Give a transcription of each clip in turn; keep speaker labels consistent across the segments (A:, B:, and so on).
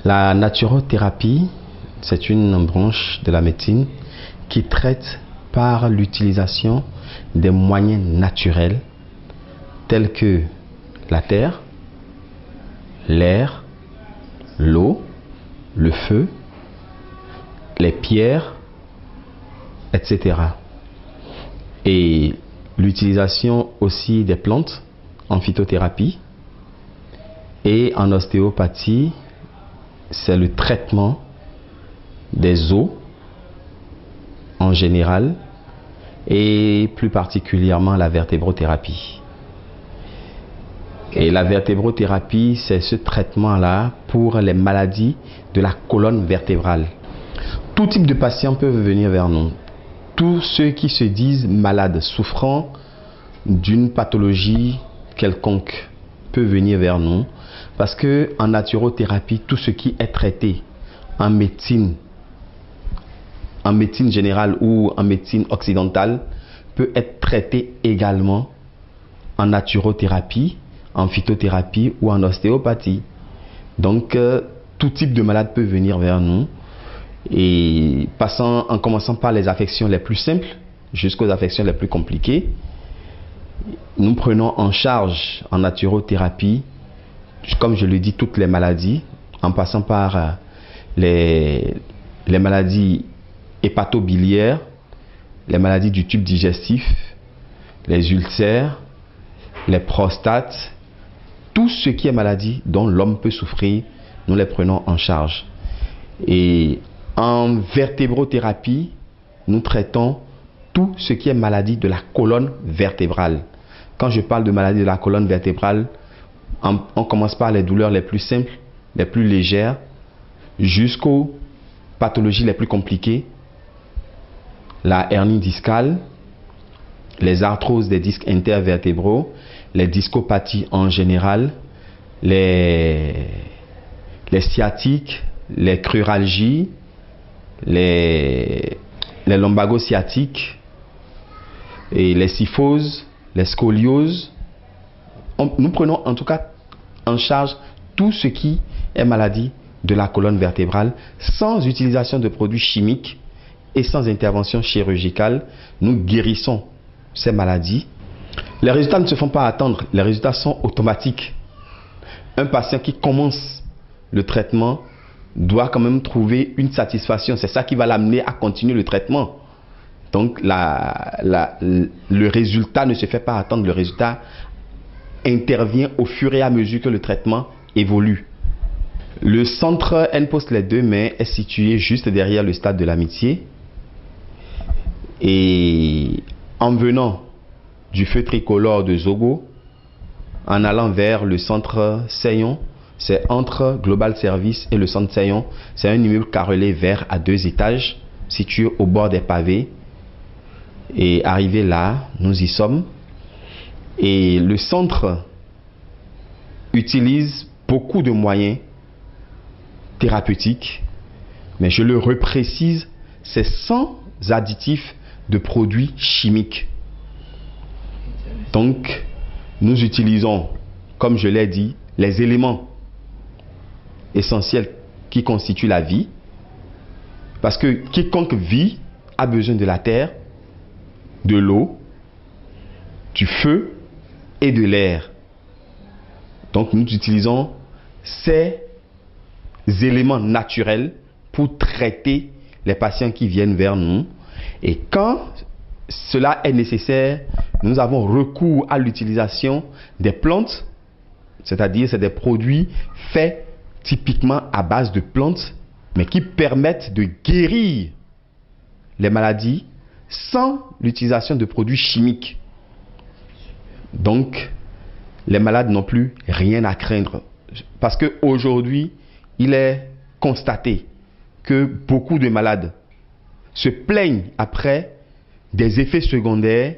A: La naturothérapie, c'est une branche de la médecine qui traite par l'utilisation des moyens naturels tels que la terre, l'air, l'eau, le feu, les pierres, etc. Et l'utilisation aussi des plantes en phytothérapie et en ostéopathie, c'est le traitement des os en général et plus particulièrement la vertébrothérapie. Et la vertébrothérapie, c'est ce traitement-là pour les maladies de la colonne vertébrale. Tout type de patients peuvent venir vers nous. Tous ceux qui se disent malades, souffrant d'une pathologie quelconque, peuvent venir vers nous. Parce que en naturothérapie, tout ce qui est traité en médecine générale ou en médecine occidentale peut être traité également en naturothérapie, en phytothérapie ou en ostéopathie. Donc tout type de malade peut venir vers nous, et en commençant par les affections les plus simples jusqu'aux affections les plus compliquées. Nous prenons en charge en naturothérapie, comme je le dis, toutes les maladies, en passant par les maladies hépatobiliaires, les maladies du tube digestif, les ulcères, les prostates, tout ce qui est maladie dont l'homme peut souffrir, nous les prenons en charge. Et en vertébrothérapie, nous traitons tout ce qui est maladie de la colonne vertébrale. Quand je parle de maladie de la colonne vertébrale, on commence par les douleurs les plus simples, les plus légères, jusqu'aux pathologies les plus compliquées, la hernie discale, les arthroses des disques intervertébraux, les discopathies en général, les sciatiques, les cruralgies, les lumbagosciatiques et les kyphoses, les scolioses. Nous prenons en tout cas en charge tout ce qui est maladie de la colonne vertébrale sans utilisation de produits chimiques et sans intervention chirurgicale. Nous guérissons ces maladies. Les résultats ne se font pas attendre, les résultats sont automatiques. Un patient qui commence le traitement doit quand même trouver une satisfaction. C'est ça qui va l'amener à continuer le traitement. Donc le résultat ne se fait pas attendre, le résultat intervient au fur et à mesure que le traitement évolue. Le centre N-Post Les Deux Mains est situé juste derrière le stade de l'Amitié. Et en venant du feu tricolore de Zogo, en allant vers le centre Seyon, c'est entre Global Service et le centre Seyon. C'est un immeuble carrelé vert à 2 étages, situé au bord des pavés. Et arrivé là, nous y sommes. Et le centre utilise beaucoup de moyens thérapeutiques, mais je le reprécise, c'est sans additifs de produits chimiques. Donc, nous utilisons, comme je l'ai dit, les éléments essentiels qui constituent la vie, parce que quiconque vit a besoin de la terre, de l'eau, du feu et de l'air. Donc nous utilisons ces éléments naturels pour traiter les patients qui viennent vers nous. Et quand cela est nécessaire, nous avons recours à l'utilisation des plantes, c'est-à-dire c'est des produits faits typiquement à base de plantes, mais qui permettent de guérir les maladies sans l'utilisation de produits chimiques. Donc, les malades n'ont plus rien à craindre. Parce qu'aujourd'hui, il est constaté que beaucoup de malades se plaignent après des effets secondaires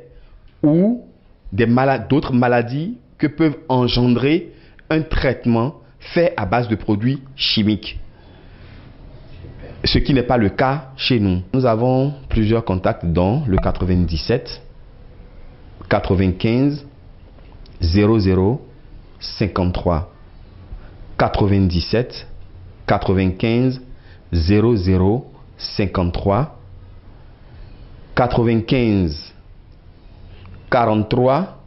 A: ou d'autres maladies que peuvent engendrer un traitement fait à base de produits chimiques. Ce qui n'est pas le cas chez nous. Nous avons plusieurs contacts dont le 97 95 00 53 97 95 00 53 95 43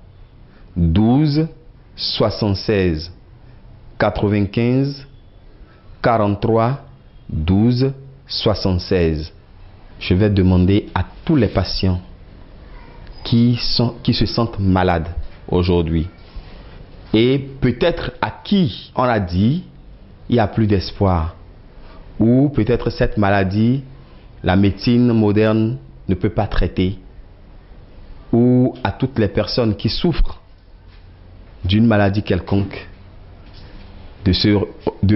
A: 12 76 95 43 12 76. Je vais demander à tous les patients qui se sentent malades aujourd'hui et peut-être à qui on a dit il n'y a plus d'espoir, ou peut-être cette maladie, la médecine moderne ne peut pas traiter, ou à toutes les personnes qui souffrent d'une maladie quelconque, de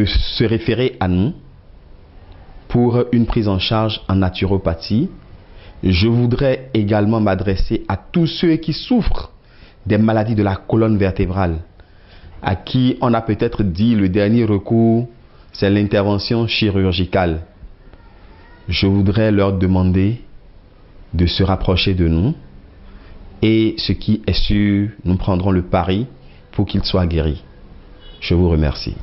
A: se référer à nous pour une prise en charge en naturopathie. Je voudrais également m'adresser à tous ceux qui souffrent des maladies de la colonne vertébrale, à qui on a peut-être dit le dernier recours, c'est l'intervention chirurgicale. Je voudrais leur demander de se rapprocher de nous et ce qui est sûr, nous prendrons le pari pour qu'ils soient guéris. Je vous remercie.